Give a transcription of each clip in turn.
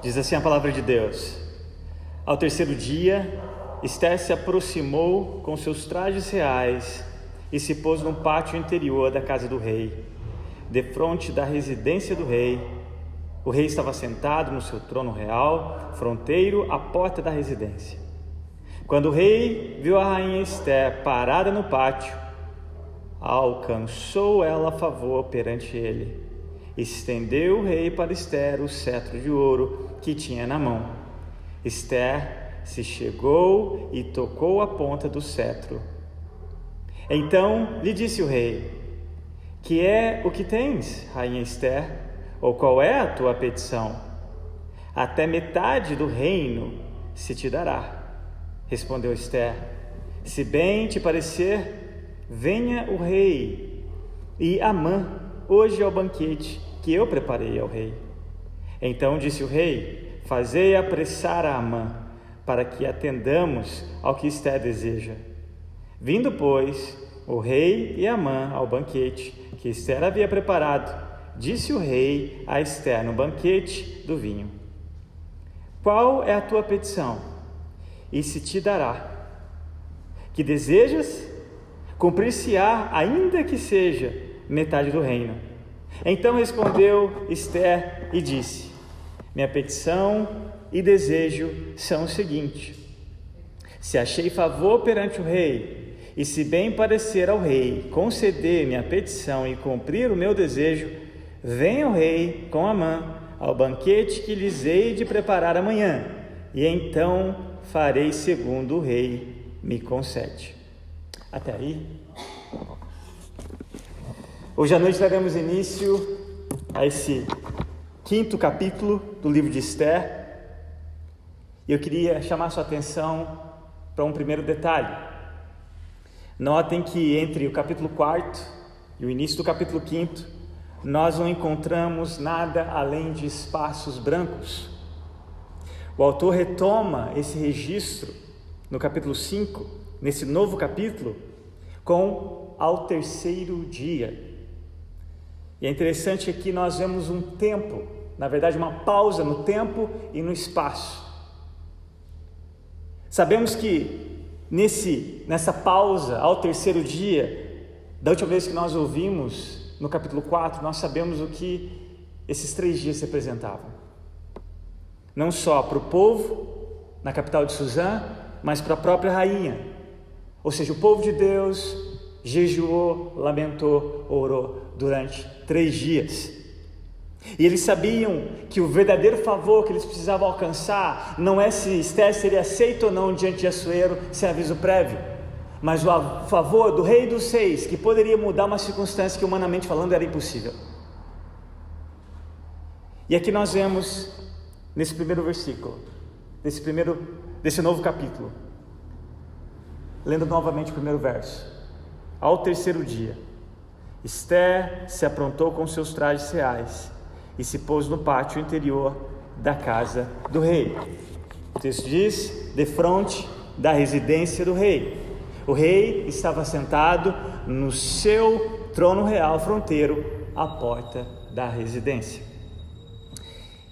Diz assim a palavra de Deus: Ao terceiro dia, Ester se aproximou com seus trajes reais e se pôs no pátio interior da casa do rei, defronte da residência do rei. O rei estava sentado no seu trono real, fronteiro à porta da residência. Quando o rei viu a rainha Ester parada no pátio, alcançou ela favor perante ele. Estendeu o rei para Ester o cetro de ouro que tinha na mão. Ester se chegou e tocou a ponta do cetro. Então lhe disse o rei: Que é o que tens, rainha Ester? Ou qual é a tua petição? Até metade do reino se te dará. Respondeu Ester: Se bem te parecer, venha o rei e Amã hoje ao banquete que eu preparei ao rei. Então disse o rei: Fazei apressar a Amã, para que atendamos ao que Ester deseja. Vindo, pois, o rei e Amã ao banquete que Ester havia preparado, disse o rei a Ester no banquete do vinho: Qual é a tua petição? E se te dará. Que desejas? Cumprir-se-á, ainda que seja metade do reino. Então respondeu Ester e disse: Minha petição e desejo são o seguinte: se achei favor perante o rei, e se bem parecer ao rei conceder minha petição e cumprir o meu desejo, venha o rei com Amã ao banquete que lhes hei de preparar amanhã, e então farei segundo o rei me concede. Até aí. Hoje à noite daremos início a esse 5º capítulo do livro de Ester, e eu queria chamar sua atenção para um primeiro detalhe. Notem que entre o capítulo 4 e o início do capítulo 5, nós não encontramos nada além de espaços brancos. O autor retoma esse registro no capítulo 5, nesse novo capítulo, com ao terceiro dia. E é interessante que nós vemos um tempo, na verdade uma pausa no tempo e no espaço. Sabemos que nessa pausa ao terceiro dia, da última vez que nós ouvimos no capítulo 4, nós sabemos o que esses 3 dias representavam. Não só para o povo, na capital de Suzã, mas para a própria rainha. Ou seja, o povo de Deus jejuou, lamentou, orou durante 3 dias. E eles sabiam que o verdadeiro favor que eles precisavam alcançar não é se Ester seria aceita ou não diante de Assuero sem aviso prévio, mas o favor do rei dos reis, que poderia mudar uma circunstância que, humanamente falando, era impossível. E aqui nós vemos, nesse primeiro versículo, desse novo capítulo, lendo novamente o primeiro verso: Ao terceiro dia, Ester se aprontou com seus trajes reais e se pôs no pátio interior da casa do rei. O texto diz: defronte da residência do rei. O rei estava sentado no seu trono real fronteiro à porta da residência.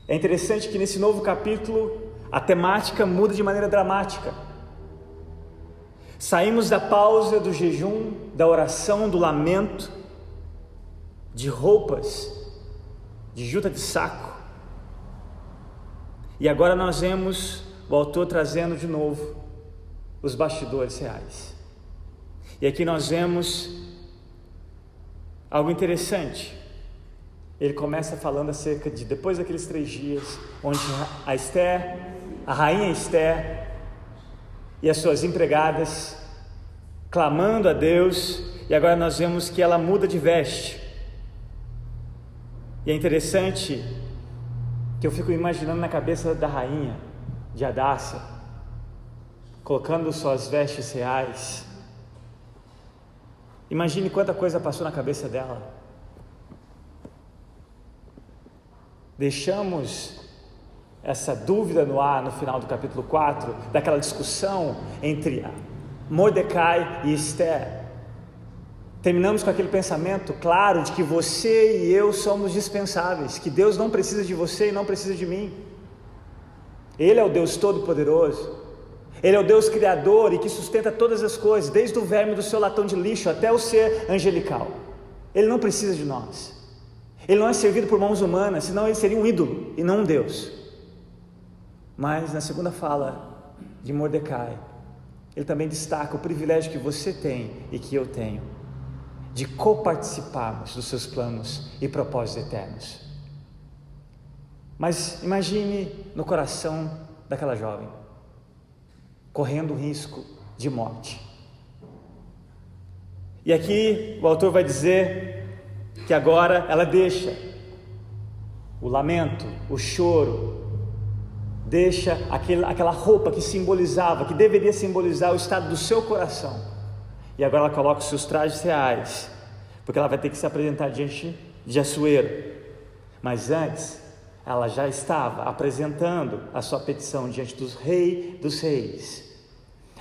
É interessante que nesse novo capítulo a temática muda de maneira dramática. Saímos da pausa do jejum, da oração, do lamento, de roupas, de juta de saco. E agora nós vemos o autor trazendo de novo os bastidores reais. E aqui nós vemos algo interessante. Ele começa falando acerca de depois daqueles 3 dias, onde a rainha Ester e as suas empregadas clamando a Deus, e agora nós vemos que ela muda de veste. E é interessante que eu fico imaginando na cabeça da rainha de Hadácia, colocando suas vestes reais. Imagine quanta coisa passou na cabeça dela. Deixamos essa dúvida no ar no final do capítulo 4, daquela discussão entre Mordecai e Ester. Terminamos com aquele pensamento claro de que você e eu somos dispensáveis, que Deus não precisa de você e não precisa de mim. Ele é o Deus Todo-Poderoso. Ele é o Deus Criador e que sustenta todas as coisas, desde o verme do seu latão de lixo até o ser angelical. Ele não precisa de nós. Ele não é servido por mãos humanas, senão ele seria um ídolo e não um Deus. Mas na segunda fala de Mordecai, ele também destaca o privilégio que você tem e que eu tenho, de coparticiparmos dos seus planos e propósitos eternos. Mas imagine no coração daquela jovem, correndo o risco de morte. E aqui o autor vai dizer que agora ela deixa o lamento, o choro, deixa aquela roupa que simbolizava, que deveria simbolizar o estado do seu coração, e agora ela coloca os seus trajes reais, porque ela vai ter que se apresentar diante de Assuero. Mas antes, ela já estava apresentando a sua petição diante do Rei dos Reis,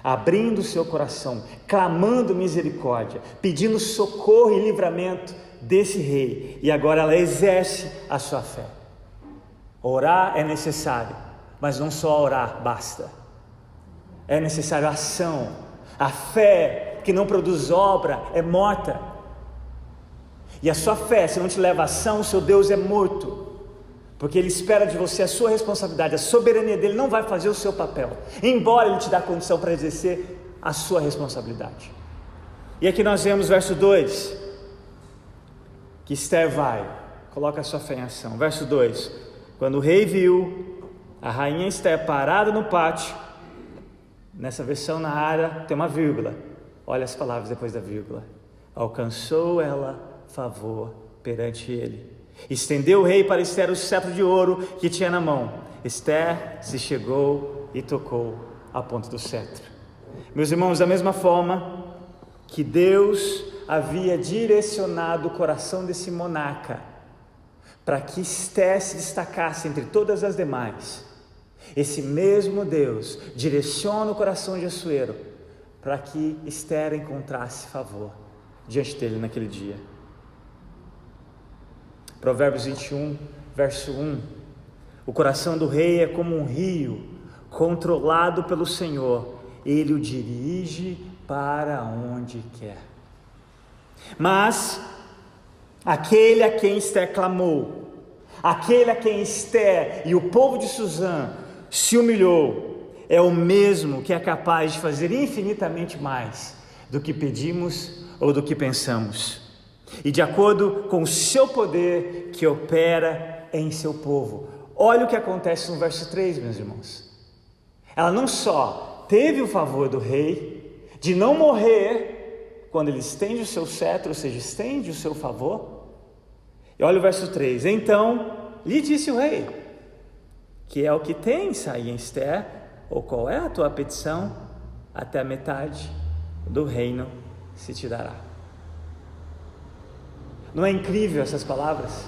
abrindo o seu coração, clamando misericórdia, pedindo socorro e livramento desse rei. E agora ela exerce a sua fé. Orar é necessário, mas não só orar basta. É necessário ação. A fé que não produz obra é morta. E a sua fé, se não te leva a ação, o seu Deus é morto. Porque Ele espera de você a sua responsabilidade, a soberania dEle não vai fazer o seu papel, embora Ele te dê a condição para exercer a sua responsabilidade. E aqui nós vemos verso 2, que Esther vai, coloca a sua fé em ação. Verso 2, quando o rei viu a rainha Esther parada no pátio, nessa versão na área tem uma vírgula, olha as palavras depois da vírgula, alcançou ela favor perante ele. Estendeu o rei para Esther o cetro de ouro que tinha na mão. Esther se chegou e tocou a ponta do cetro. Meus irmãos, da mesma forma que Deus havia direcionado o coração desse monarca para que Esther se destacasse entre todas as demais, esse mesmo Deus direciona o coração de Assuero para que Esther encontrasse favor diante dele naquele dia. Provérbios 21, verso 1, o coração do rei é como um rio, controlado pelo Senhor, ele o dirige para onde quer. Mas, aquele a quem Esther clamou, aquele a quem Esther e o povo de Suzã se humilhou, é o mesmo que é capaz de fazer infinitamente mais do que pedimos ou do que pensamos. E de acordo com o seu poder que opera em seu povo. Olha o que acontece no verso 3, meus irmãos. Ela não só teve o favor do rei de não morrer quando ele estende o seu cetro, ou seja, estende o seu favor. E olha o verso 3. Então lhe disse o rei, que é o que tens aí em Esther, ou qual é a tua petição, até a metade do reino se te dará. Não é incrível essas palavras?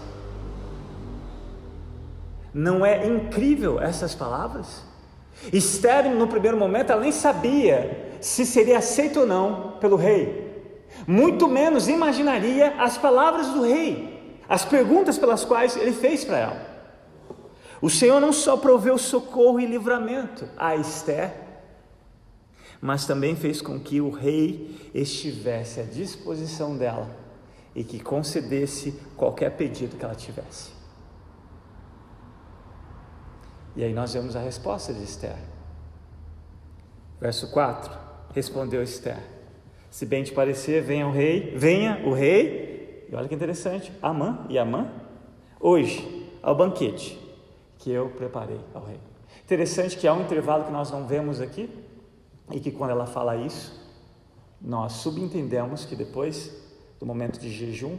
Não é incrível essas palavras? Esther, no primeiro momento, ela nem sabia se seria aceito ou não pelo rei. Muito menos imaginaria as palavras do rei, as perguntas pelas quais ele fez para ela. O Senhor não só proveu socorro e livramento a Esther, mas também fez com que o rei estivesse à disposição dela e que concedesse qualquer pedido que ela tivesse. E aí nós vemos a resposta de Esther. Verso 4, respondeu Esther, se bem te parecer, venha o rei, e olha que interessante, Amã, hoje, ao banquete que eu preparei ao rei. Interessante que há um intervalo que nós não vemos aqui, e que quando ela fala isso, nós subentendemos que depois do momento de jejum,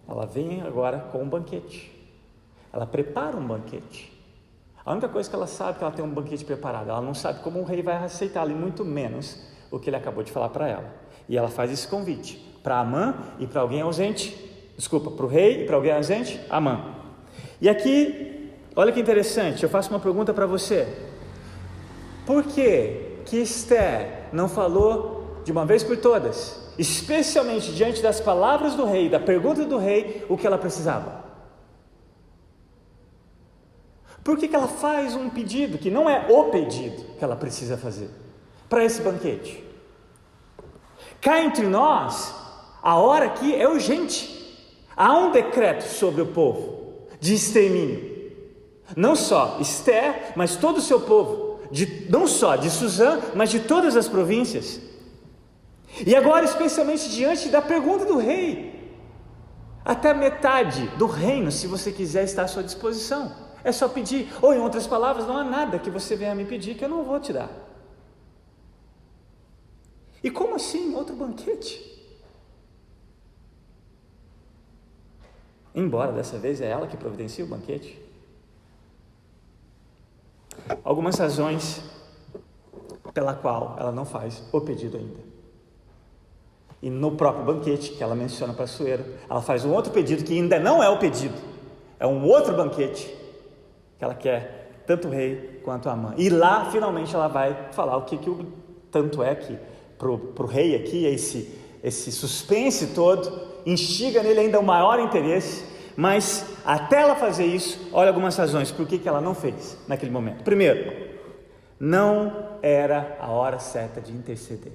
ela vem agora com um banquete, ela prepara um banquete. A única coisa que ela sabe é que ela tem um banquete preparado, ela não sabe como o rei vai aceitá-lo, e muito menos o que ele acabou de falar para ela. E ela faz esse convite para Amã e para alguém ausente, para o rei e para alguém ausente, Amã. E aqui, olha que interessante, eu faço uma pergunta para você. Por que Esther não falou de uma vez por todas, especialmente diante das palavras do rei, da pergunta do rei, o que ela precisava? Por que ela faz um pedido que não é o pedido que ela precisa fazer para esse banquete? Cá entre nós, a hora aqui é urgente. Há um decreto sobre o povo de extermínio. Não só Esther, mas todo o seu povo. Não só de Suzã, mas de todas as províncias. E agora, especialmente diante da pergunta do rei, até metade do reino, se você quiser, está à sua disposição. É só pedir. Ou, em outras palavras, não há nada que você venha me pedir que eu não vou te dar. E como assim outro banquete? Embora dessa vez é ela que providencia o banquete. Algumas razões pela qual ela não faz o pedido ainda. E no próprio banquete que ela menciona para Assuero, ela faz um outro pedido que ainda não é o pedido. É um outro banquete que ela quer, tanto o rei quanto a Amã. E lá, finalmente, ela vai falar o que o tanto é que para o rei aqui, esse suspense todo, instiga nele ainda o maior interesse, mas até ela fazer isso, olha algumas razões por que ela não fez naquele momento. Primeiro, não era a hora certa de interceder.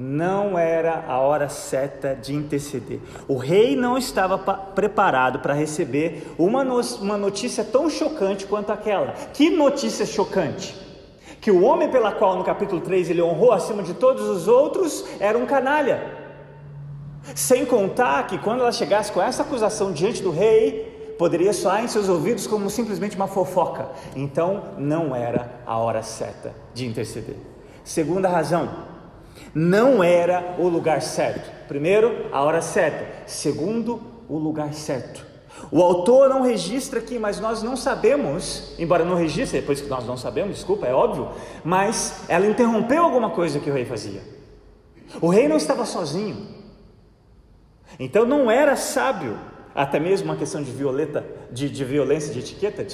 Não era a hora certa de interceder. O rei não estava preparado para receber uma notícia tão chocante quanto aquela. Que notícia chocante? Que o homem pela qual no capítulo 3 ele honrou acima de todos os outros era um canalha. Sem contar que quando ela chegasse com essa acusação diante do rei, poderia soar em seus ouvidos como simplesmente uma fofoca. Então não era a hora certa de interceder. Segunda razão, não era o lugar certo. Primeiro, a hora certa. Segundo, o lugar certo. O autor não registra aqui, mas nós não sabemos, embora não registre, depois que nós não sabemos, desculpa, é óbvio, mas ela interrompeu alguma coisa que o rei fazia. O rei não estava sozinho. Então não era sábio, até mesmo uma questão de violência, de etiqueta,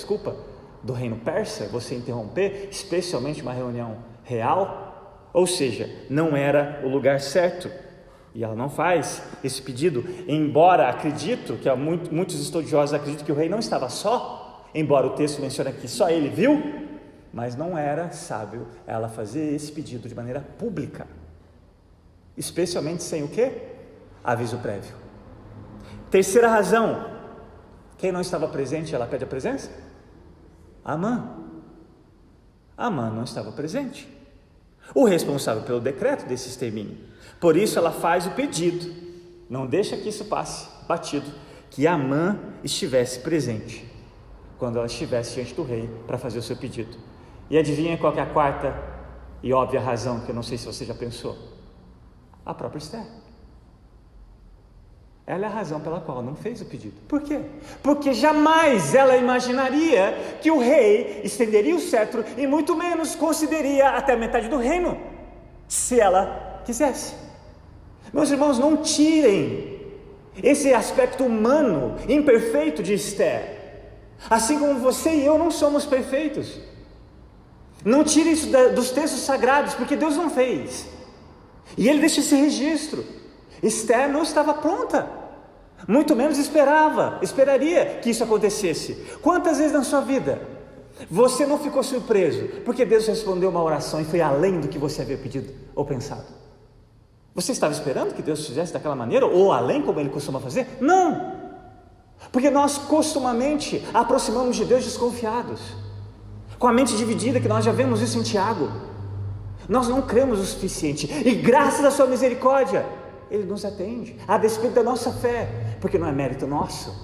do reino persa, você interromper, especialmente uma reunião real. Ou seja, não era o lugar certo. E ela não faz esse pedido, embora acredito, que muitos estudiosos acreditam que o rei não estava só, embora o texto mencione que só ele viu, mas não era sábio ela fazer esse pedido de maneira pública, especialmente sem o quê? Aviso prévio. Terceira razão, quem não estava presente, ela pede a presença? Amã. Amã não estava presente. O responsável pelo decreto desse extermínio. Por isso ela faz o pedido, não deixa que isso passe batido, que Amã estivesse presente quando ela estivesse diante do rei para fazer o seu pedido. E adivinha qual que é a quarta e óbvia razão, que eu não sei se você já pensou? A própria Esther. Ela é a razão pela qual não fez o pedido. Por quê? Porque jamais ela imaginaria que o rei estenderia o cetro e muito menos concederia até metade do reino, se ela quisesse. Meus irmãos, não tirem esse aspecto humano, imperfeito de Esther. Assim como você e eu não somos perfeitos. Não tire isso dos textos sagrados, porque Deus não fez. E Ele deixa esse registro. Esther não estava pronta, muito menos esperaria que isso acontecesse. Quantas vezes na sua vida você não ficou surpreso porque Deus respondeu uma oração e foi além do que você havia pedido ou pensado? Você estava esperando que Deus fizesse daquela maneira ou além como Ele costuma fazer? Não, porque nós costumamente aproximamos de Deus desconfiados, com a mente dividida, que nós já vemos isso em Tiago. Nós não cremos o suficiente e graças à sua misericórdia Ele nos atende, a despeito da nossa fé, porque não é mérito nosso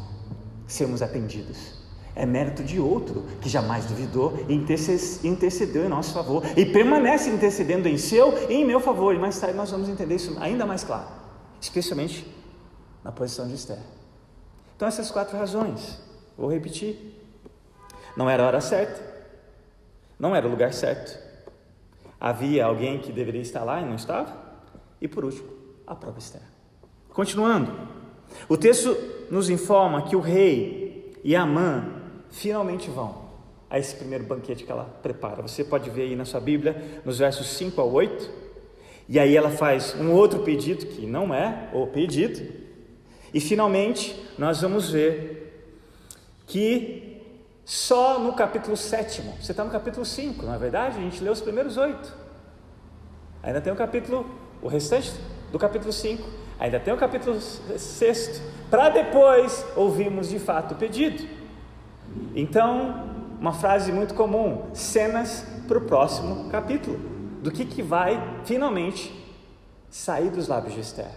sermos atendidos, é mérito de outro que jamais duvidou e intercedeu em nosso favor e permanece intercedendo em seu e em meu favor. E mais tarde nós vamos entender isso ainda mais claro, especialmente na posição de Esther. Então essas 4 razões, vou repetir: não era a hora certa, não era o lugar certo, havia alguém que deveria estar lá e não estava, e por último, a própria Esther. Continuando, o texto nos informa que o rei e Amã finalmente vão a esse primeiro banquete que ela prepara. Você pode ver aí na sua Bíblia, nos versos 5 ao 8, e aí ela faz um outro pedido, que não é o pedido, e finalmente nós vamos ver que Só no capítulo 7, você está no capítulo 5, não é verdade? A gente leu os primeiros 8. Ainda tem o restante do capítulo 5. Ainda tem o capítulo 6, para depois ouvirmos de fato o pedido. Então, uma frase muito comum: cenas para o próximo capítulo, do que vai finalmente sair dos lábios de Esther.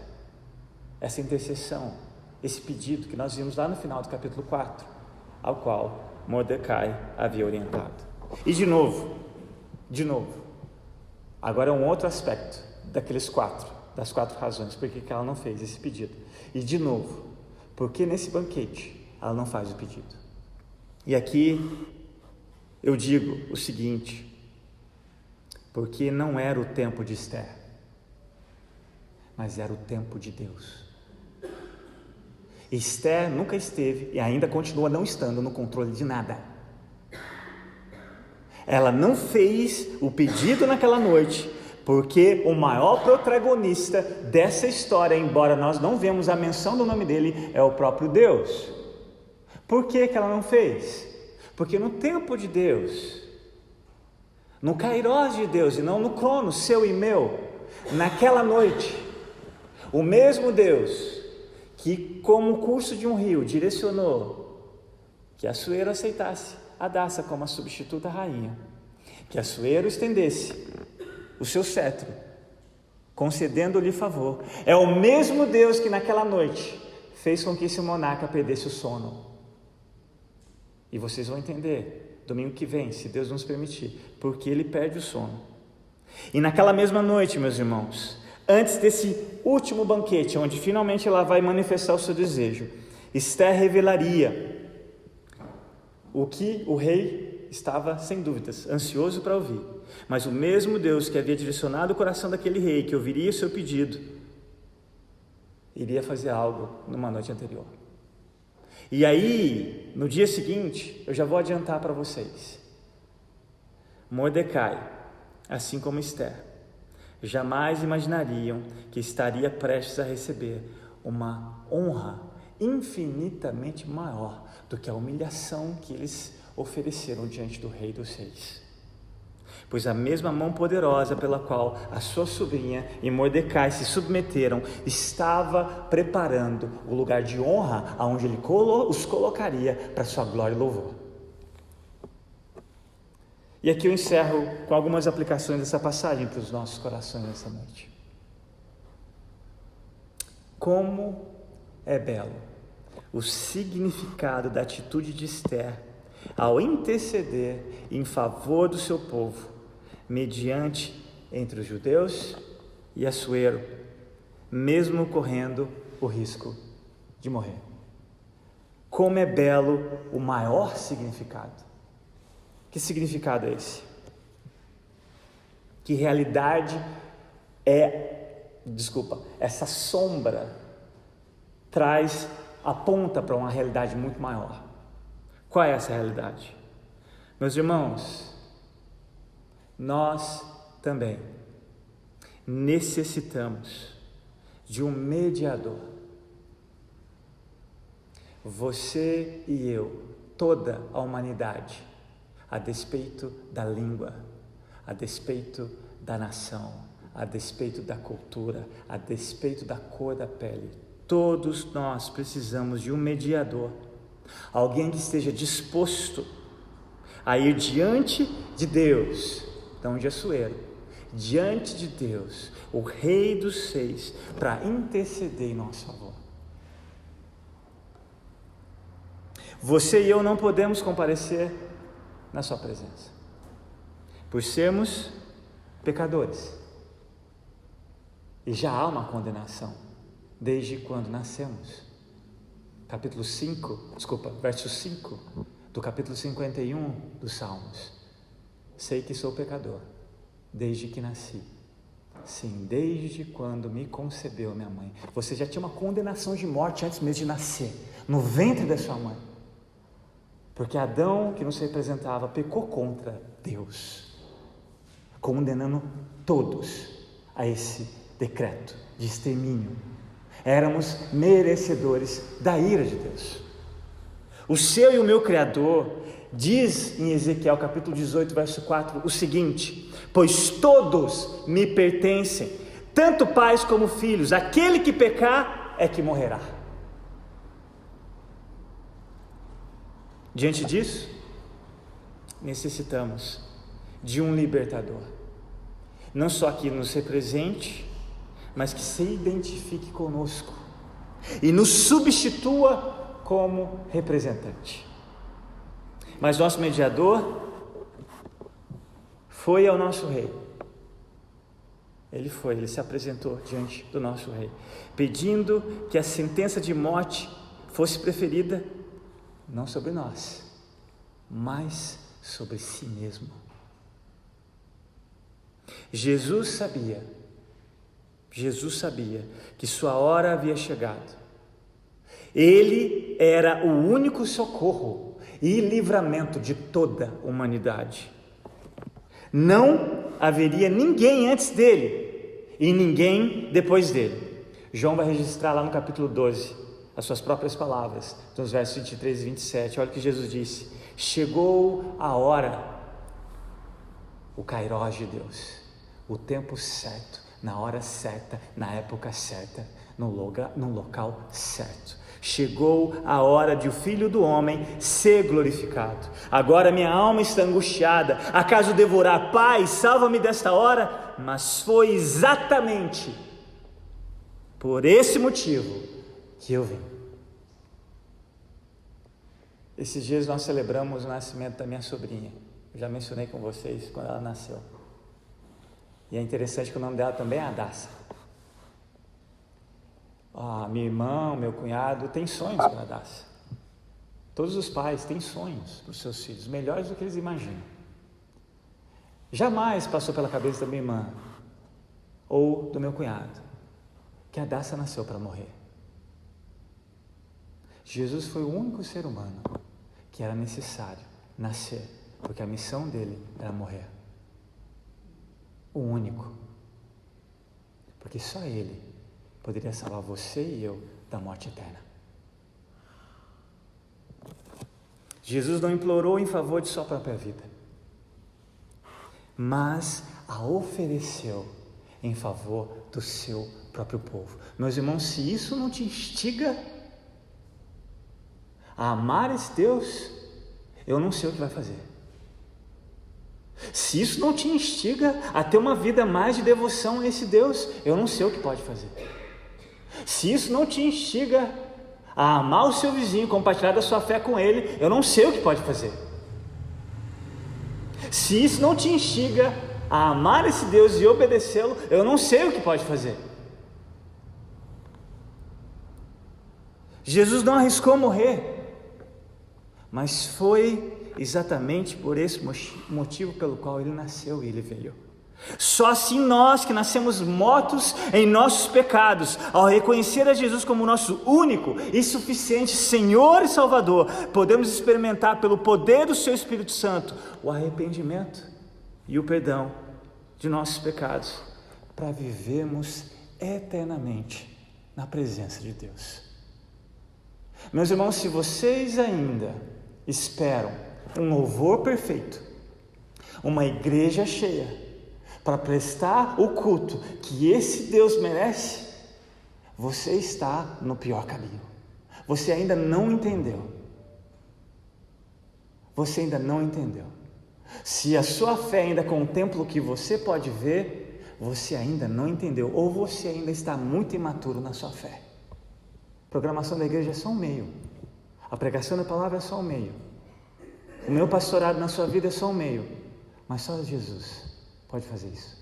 Essa intercessão, esse pedido que nós vimos lá no final do capítulo 4, ao qual Mordecai havia orientado. E de novo, agora é um outro aspecto das 4 razões por que ela não fez esse pedido. E de novo, porque nesse banquete ela não faz o pedido. E aqui eu digo o seguinte: porque não era o tempo de Esther, mas era o tempo de Deus. Esther nunca esteve e ainda continua não estando no controle de nada. Ela não fez o pedido naquela noite, porque o maior protagonista dessa história, embora nós não vemos a menção do nome dele, é o próprio Deus. Por que ela não fez? Porque no tempo de Deus, no Kairos de Deus, e não no cronos seu e meu, naquela noite, o mesmo Deus que, como o curso de um rio, direcionou que Assuero aceitasse Hadassa como a substituta rainha, que Assuero estendesse o seu cetro, concedendo-lhe favor, é o mesmo Deus que naquela noite fez com que esse monarca perdesse o sono. E vocês vão entender domingo que vem, se Deus nos permitir, porque ele perde o sono. E naquela mesma noite, meus irmãos, antes desse último banquete, onde finalmente ela vai manifestar o seu desejo, Esther revelaria o que o rei estava, sem dúvidas, ansioso para ouvir. Mas o mesmo Deus que havia direcionado o coração daquele rei, que ouviria o seu pedido, iria fazer algo numa noite anterior. E aí, no dia seguinte, eu já vou adiantar para vocês, Mordecai, assim como Esther, jamais imaginariam que estaria prestes a receber uma honra infinitamente maior do que a humilhação que eles ofereceram diante do Rei dos Reis. Pois a mesma mão poderosa pela qual a sua sobrinha e Mordecai se submeteram estava preparando o lugar de honra aonde ele os colocaria para sua glória e louvor. E aqui eu encerro com algumas aplicações dessa passagem para os nossos corações nessa noite. Como é belo o significado da atitude de Esther ao interceder em favor do seu povo, mediante entre os judeus e Assuero, mesmo correndo o risco de morrer. Como é belo o maior significado. Que significado é esse? Que realidade essa sombra aponta para uma realidade muito maior. Qual é essa realidade? Meus irmãos, nós também necessitamos de um mediador. Você e eu, toda a humanidade, a despeito da língua, a despeito da nação, a despeito da cultura, a despeito da cor da pele, todos nós precisamos de um mediador, alguém que esteja disposto a ir diante de Deus, então de Assuero, diante de Deus, o Rei dos Reis, para interceder em nosso favor. Você e eu não podemos comparecer na sua presença, por sermos pecadores, e já há uma condenação desde quando nascemos. Verso 5 do capítulo 51 dos Salmos. Sei que sou pecador desde que nasci, sim, desde quando me concebeu minha mãe. Você já tinha uma condenação de morte antes mesmo de nascer, no ventre da sua mãe, porque Adão, que nos representava, pecou contra Deus, condenando todos a esse decreto de extermínio. Éramos merecedores da ira de Deus. O seu e o meu Criador Diz em Ezequiel capítulo 18, verso 4, o seguinte: pois todos me pertencem, tanto pais como filhos, aquele que pecar é que morrerá. Diante disso, necessitamos de um libertador, não só que nos represente, mas que se identifique conosco e nos substitua como representante. Mas nosso mediador foi ao nosso rei. Ele se apresentou diante do nosso rei, pedindo que a sentença de morte fosse preferida não sobre nós, mas sobre si mesmo. Jesus sabia que sua hora havia chegado. Ele era o único socorro e livramento de toda a humanidade. Não haveria ninguém antes dele e ninguém depois dele. João vai registrar lá no capítulo 12 as suas próprias palavras, nos versos 23 e 27. Olha o que Jesus disse: chegou a hora, o kairós de Deus, o tempo certo, na hora certa, na época certa, no local certo. Chegou a hora de o Filho do Homem ser glorificado. Agora minha alma está angustiada. Acaso devorar? Pai, salva-me desta hora. Mas foi exatamente por esse motivo que eu vim. Esses dias nós celebramos o nascimento da minha sobrinha. Eu já mencionei com vocês quando ela nasceu. E é interessante que o nome dela também é Adassa. Minha irmã, meu cunhado tem sonhos para a Adassa. Todos os pais têm sonhos para os seus filhos, melhores do que eles imaginam. Jamais passou pela cabeça da minha irmã ou do meu cunhado que a Adassa nasceu para morrer. Jesus foi o único ser humano que era necessário nascer, porque a missão dele era morrer. O único. Porque só ele poderia salvar você e eu da morte eterna. Jesus não implorou em favor de sua própria vida, mas a ofereceu em favor do seu próprio povo. Meus irmãos, se isso não te instiga a amar esse Deus, eu não sei o que vai fazer. Se isso não te instiga a ter uma vida mais de devoção a esse Deus, eu não sei o que pode fazer. Se isso não te instiga a amar o seu vizinho, compartilhar da sua fé com ele, eu não sei o que pode fazer. Se isso não te instiga a amar esse Deus e obedecê-lo, eu não sei o que pode fazer. Jesus não arriscou morrer, mas foi exatamente por esse motivo pelo qual ele nasceu e ele veio. Só assim nós que nascemos mortos em nossos pecados, ao reconhecer a Jesus como nosso único e suficiente Senhor e Salvador, podemos experimentar pelo poder do seu Espírito Santo o arrependimento e o perdão de nossos pecados, para vivermos eternamente na presença de Deus. Meus irmãos, se vocês ainda esperam um louvor perfeito, uma igreja cheia, para prestar o culto que esse Deus merece, você está no pior caminho. Você ainda não entendeu. Você ainda não entendeu. Se a sua fé ainda contempla o que você pode ver, você ainda não entendeu, ou você ainda está muito imaturo na sua fé. A programação da igreja é só um meio. A pregação da palavra é só um meio. O meu pastorado na sua vida é só um meio. Mas só Jesus pode fazer isso.